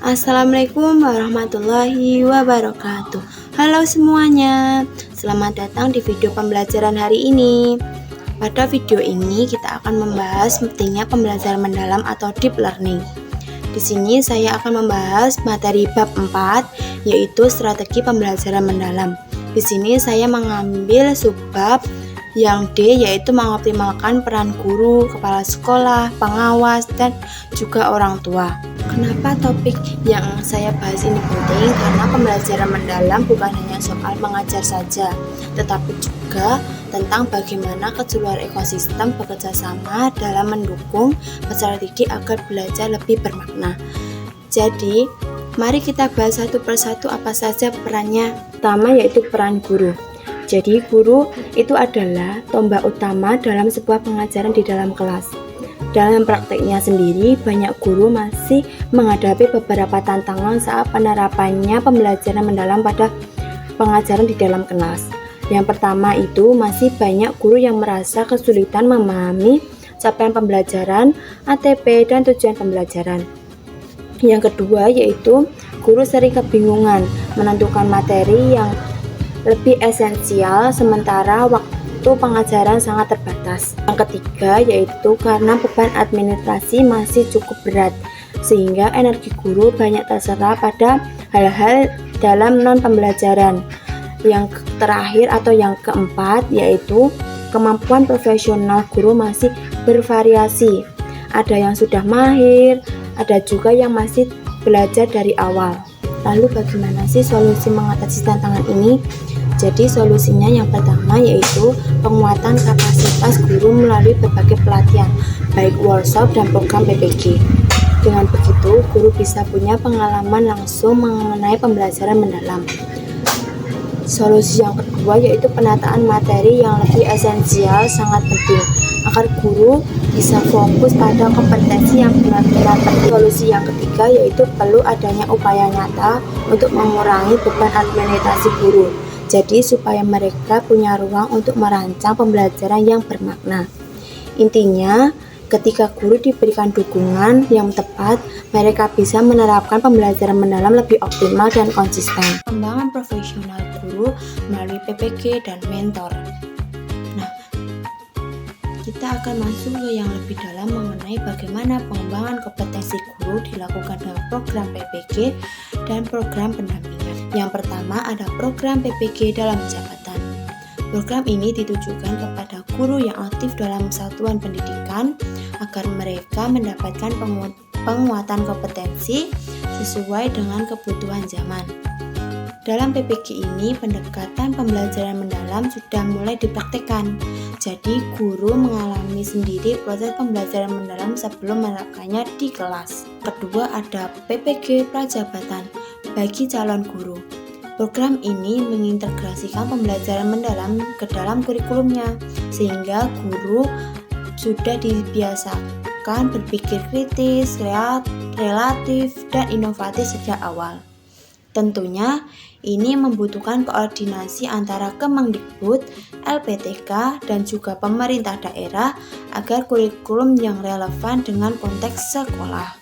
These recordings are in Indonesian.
Assalamualaikum warahmatullahi wabarakatuh. Halo semuanya, selamat datang di video pembelajaran hari ini. Pada video ini kita akan membahas pentingnya pembelajaran mendalam atau deep learning. Di sini saya akan membahas materi bab 4 yaitu strategi pembelajaran mendalam. Di sini saya mengambil subbab yang D yaitu mengoptimalkan peran guru, kepala sekolah, pengawas, dan juga orang tua. Kenapa topik yang saya bahas ini penting? Karena pembelajaran mendalam bukan hanya soal mengajar saja, tetapi juga tentang bagaimana keseluruhan ekosistem bekerja sama dalam mendukung strategi agar belajar lebih bermakna. Jadi, mari kita bahas satu persatu apa saja perannya. Pertama yaitu peran guru. Jadi, guru itu adalah tombak utama dalam sebuah pengajaran di dalam kelas. Dalam prakteknya sendiri, banyak guru masih menghadapi beberapa tantangan saat penerapannya pembelajaran mendalam pada pengajaran di dalam kelas. Yang pertama itu masih banyak guru yang merasa kesulitan memahami capaian pembelajaran, ATP, dan tujuan pembelajaran. Yang kedua yaitu guru sering kebingungan menentukan materi yang lebih esensial sementara waktu pengajaran sangat terbatas. Yang ketiga yaitu karena beban administrasi masih cukup berat sehingga energi guru banyak terserah pada hal-hal dalam non-pembelajaran. Yang terakhir atau yang keempat yaitu kemampuan profesional guru masih bervariasi. Ada yang sudah mahir, ada juga yang masih belajar dari awal. Lalu bagaimana sih solusi mengatasi tantangan ini? Jadi solusinya yang pertama yaitu penguatan kapasitas guru melalui berbagai pelatihan, baik workshop dan program PPG. Dengan begitu, guru bisa punya pengalaman langsung mengenai pembelajaran mendalam. Solusi yang kedua yaitu penataan materi yang lebih esensial sangat penting, agar guru bisa fokus pada kompetensi yang benar-benar penting. Solusi yang ketiga yaitu perlu adanya upaya nyata untuk mengurangi beban administrasi guru. Jadi supaya mereka punya ruang untuk merancang pembelajaran yang bermakna. Intinya, ketika guru diberikan dukungan yang tepat, mereka bisa menerapkan pembelajaran mendalam lebih optimal dan konsisten. Pengembangan profesional guru melalui PPG dan mentor. Nah, kita akan masuk ke yang lebih dalam mengenai bagaimana pengembangan kompetensi guru dilakukan dengan program PPG dan program pendampingan. Yang pertama ada program PPG dalam jabatan. Program ini ditujukan kepada guru yang aktif dalam satuan pendidikan agar mereka mendapatkan penguatan kompetensi sesuai dengan kebutuhan zaman. Dalam PPG ini, pendekatan pembelajaran mendalam sudah mulai dipraktikkan. Jadi, guru mengalami sendiri proses pembelajaran mendalam sebelum menerapkannya di kelas. Kedua, ada PPG prajabatan bagi calon guru. Program ini mengintegrasikan pembelajaran mendalam ke dalam kurikulumnya, sehingga guru sudah dibiasakan berpikir kritis, relatif, dan inovatif sejak awal. Tentunya, ini membutuhkan koordinasi antara Kemendikbud, LPTK, dan juga pemerintah daerah agar kurikulum yang relevan dengan konteks sekolah.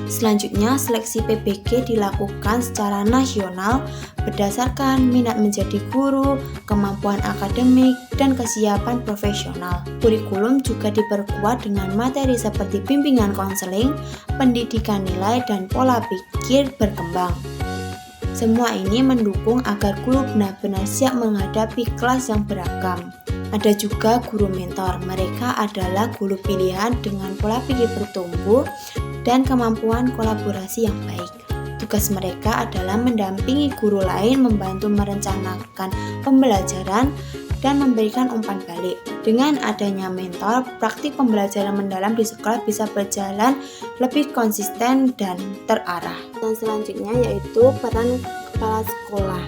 Selanjutnya, seleksi PPG dilakukan secara nasional berdasarkan minat menjadi guru, kemampuan akademik, dan kesiapan profesional. Kurikulum juga diperkuat dengan materi seperti bimbingan konseling, pendidikan nilai, dan pola pikir berkembang. Semua ini mendukung agar guru benar-benar siap menghadapi kelas yang beragam. Ada juga guru mentor, mereka adalah guru pilihan dengan pola pikir bertumbuh dan kemampuan kolaborasi yang baik. Tugas mereka adalah mendampingi guru lain, membantu merencanakan pembelajaran, dan memberikan umpan balik. Dengan adanya mentor, praktik pembelajaran mendalam di sekolah bisa berjalan lebih konsisten dan terarah. Dan selanjutnya yaitu peran kepala sekolah.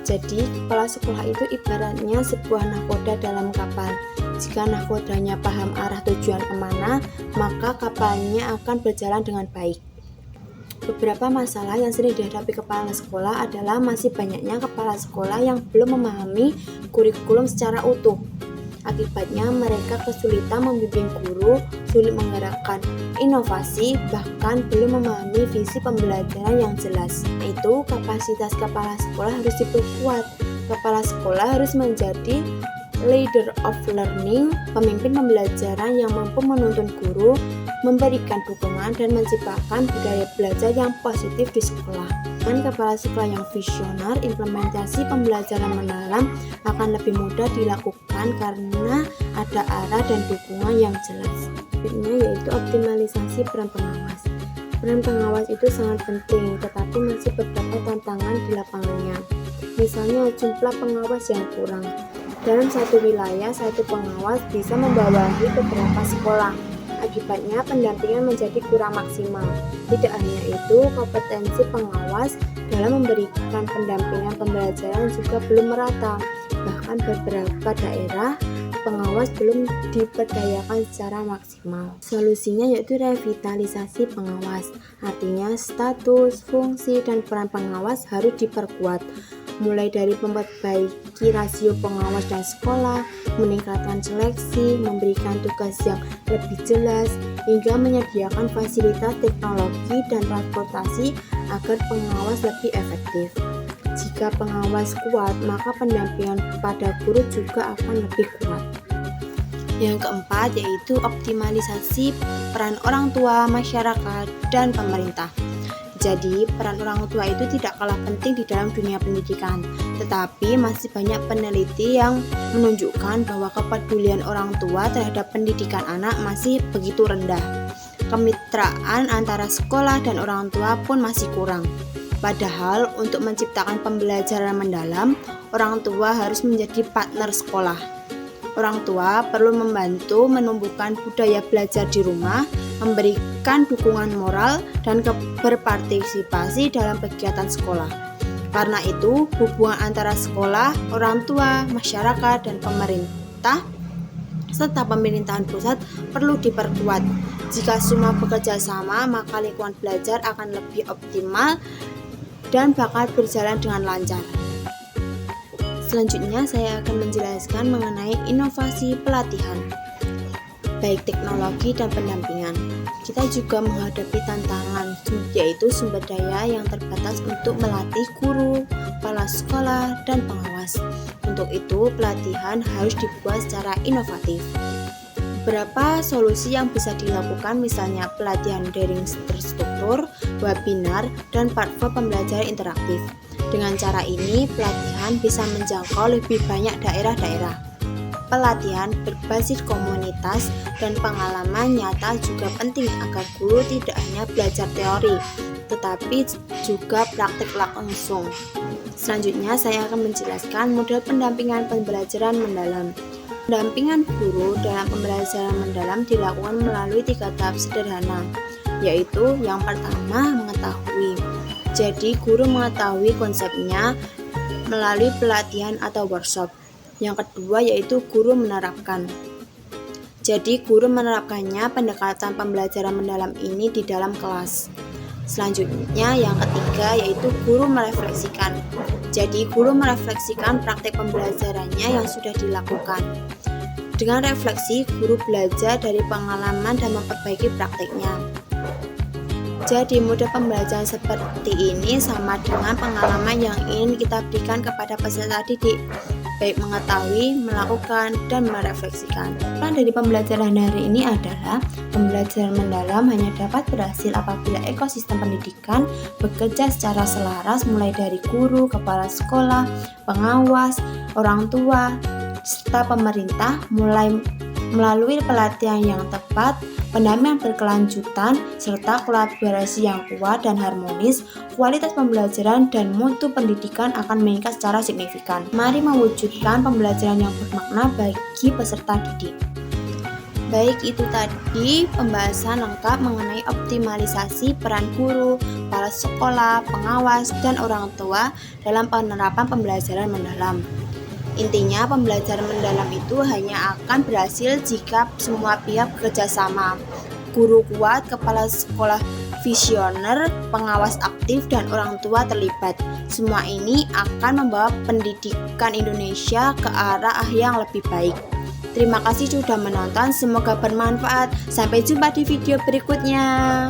Jadi, kepala sekolah itu ibaratnya sebuah nahkoda dalam kapal. Jika nahkodanya paham arah tujuan kemana, maka kapalnya akan berjalan dengan baik. Beberapa masalah yang sering dihadapi kepala sekolah adalah masih banyaknya kepala sekolah yang belum memahami kurikulum secara utuh. Akibatnya mereka kesulitan membimbing guru, sulit menggerakkan inovasi, bahkan belum memahami visi pembelajaran yang jelas. Itu kapasitas kepala sekolah harus diperkuat. Kepala sekolah harus menjadi leader of learning, pemimpin pembelajaran yang mampu menuntun guru, memberikan dukungan, dan menciptakan budaya belajar yang positif di sekolah. Dengan kepala sekolah yang visioner, implementasi pembelajaran mendalam akan lebih mudah dilakukan karena ada arah dan dukungan yang jelas. Berikutnya yaitu optimalisasi peran pengawas. Peran pengawas itu sangat penting, tetapi masih beberapa tantangan di lapangannya. Misalnya jumlah pengawas yang kurang. Dalam satu wilayah, satu pengawas bisa membawahi beberapa sekolah. Akibatnya pendampingan menjadi kurang maksimal. Tidak hanya itu, kompetensi pengawas dalam memberikan pendampingan pembelajaran juga belum merata. Bahkan beberapa daerah pengawas belum diberdayakan secara maksimal. Solusinya yaitu revitalisasi pengawas. Artinya status, fungsi, dan peran pengawas harus diperkuat. Mulai dari memperbaiki rasio pengawas dan sekolah, meningkatkan seleksi, memberikan tugas yang lebih jelas, hingga menyediakan fasilitas teknologi dan transportasi agar pengawas lebih efektif. Jika pengawas kuat, maka pendampingan pada guru juga akan lebih kuat. Yang keempat yaitu optimalisasi peran orang tua, masyarakat, dan pemerintah. Jadi, peran orang tua itu tidak kalah penting di dalam dunia pendidikan, tetapi masih banyak peneliti yang menunjukkan bahwa kepedulian orang tua terhadap pendidikan anak masih begitu rendah. Kemitraan antara sekolah dan orang tua pun masih kurang. Padahal, untuk menciptakan pembelajaran mendalam, orang tua harus menjadi partner sekolah. Orang tua perlu membantu menumbuhkan budaya belajar di rumah, memberikan dukungan moral, dan berpartisipasi dalam kegiatan sekolah. Karena itu, hubungan antara sekolah, orang tua, masyarakat, dan pemerintah, serta pemerintahan pusat perlu diperkuat. Jika semua bekerja sama, maka lingkungan belajar akan lebih optimal dan bakal berjalan dengan lancar. Selanjutnya saya akan menjelaskan mengenai inovasi pelatihan, baik teknologi dan pendampingan. Kita juga menghadapi tantangan, yaitu sumber daya yang terbatas untuk melatih guru, kepala sekolah, dan pengawas. Untuk itu, pelatihan harus dibuat secara inovatif. Beberapa solusi yang bisa dilakukan misalnya pelatihan daring terstruktur, webinar, dan platform pembelajaran interaktif. Dengan cara ini, pelatihan bisa menjangkau lebih banyak daerah-daerah. Pelatihan berbasis komunitas dan pengalaman nyata juga penting agar guru tidak hanya belajar teori, tetapi juga praktik langsung. Selanjutnya, saya akan menjelaskan model pendampingan pembelajaran mendalam. Pendampingan guru dalam pembelajaran mendalam dilakukan melalui 3 tahap sederhana, yaitu yang pertama mengetahui. Jadi guru mengetahui konsepnya melalui pelatihan atau workshop. Yang kedua yaitu guru menerapkan. Jadi guru menerapkannya pendekatan pembelajaran mendalam ini di dalam kelas. Selanjutnya yang ketiga yaitu guru merefleksikan. Jadi guru merefleksikan praktek pembelajarannya yang sudah dilakukan. Dengan refleksi, guru belajar dari pengalaman dan memperbaiki prakteknya. Jadi model pembelajaran seperti ini sama dengan pengalaman yang ingin kita berikan kepada peserta didik, baik mengetahui, melakukan, dan merefleksikan. Peran dari pembelajaran hari ini adalah pembelajaran mendalam hanya dapat berhasil apabila ekosistem pendidikan bekerja secara selaras mulai dari guru, kepala sekolah, pengawas, orang tua, serta pemerintah melalui pelatihan yang tepat, pendampingan berkelanjutan, serta kolaborasi yang kuat dan harmonis, kualitas pembelajaran dan mutu pendidikan akan meningkat secara signifikan. Mari mewujudkan pembelajaran yang bermakna bagi peserta didik. Baik, itu tadi pembahasan lengkap mengenai optimalisasi peran guru, kepala sekolah, pengawas, dan orang tua dalam penerapan pembelajaran mendalam. Intinya, pembelajaran mendalam itu hanya akan berhasil jika semua pihak bekerja sama. Guru kuat, kepala sekolah visioner, pengawas aktif, dan orang tua terlibat. Semua ini akan membawa pendidikan Indonesia ke arah yang lebih baik. Terima kasih sudah menonton, semoga bermanfaat. Sampai jumpa di video berikutnya.